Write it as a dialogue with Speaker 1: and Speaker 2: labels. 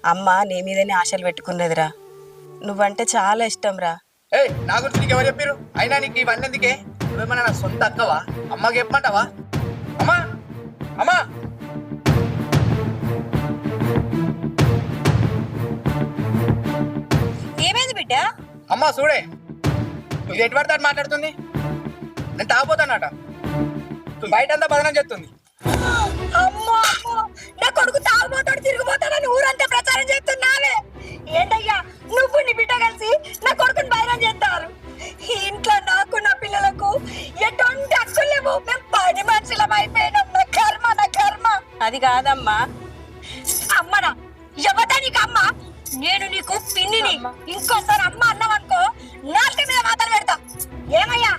Speaker 1: అమ్మ నీ మీదనే ఆశలు పెట్టుకున్నదిరా. నువ్వంటే చాలా ఇష్టం రా.
Speaker 2: ఏ నా గురించి నీకు ఎవరు చెప్పారు? అయినా నీకు ఇవన్నీ ఎందుకే? నువ్వేమన్నా నా సొంత అక్కవా? అమ్మకి చెప్పమంటావా? అమ్మా అమ్మా
Speaker 3: ఏమైంది బిడ్డ?
Speaker 2: అమ్మా చూడే, ఇది ఎటు పడితే అటు మాట్లాడుతుంది. నేను తాగిపోతానట. బయట అంతా బదనం చెప్తుంది.
Speaker 3: అమ్మో అమ్మో, నా కొడుకు తాగుబోతాడు తిరిగిపోతాడని ఊరంతా ప్రచారం చేస్తున్నావే. ఏంటయ్యా నువ్వు నీ బిడ్డ కలిసి నా కొడుకుని బైరం చేస్తారు. ఈ ఇంట్లో నాకు నా పిల్లలకు ఎటువంటి హక్కులు లేవు. మేము పని మనుషులం అయిపోయినాం. నా కర్మ నా కర్మ.
Speaker 1: అది కాదమ్మా.
Speaker 3: అమ్మనా? ఎవతా నీకు అమ్మ? నేను నీకు పిన్నిని. ఇంకోసారి అమ్మ అన్నావనుకో నాలుక మీద మాటలు పెడతా. ఏమయ్యా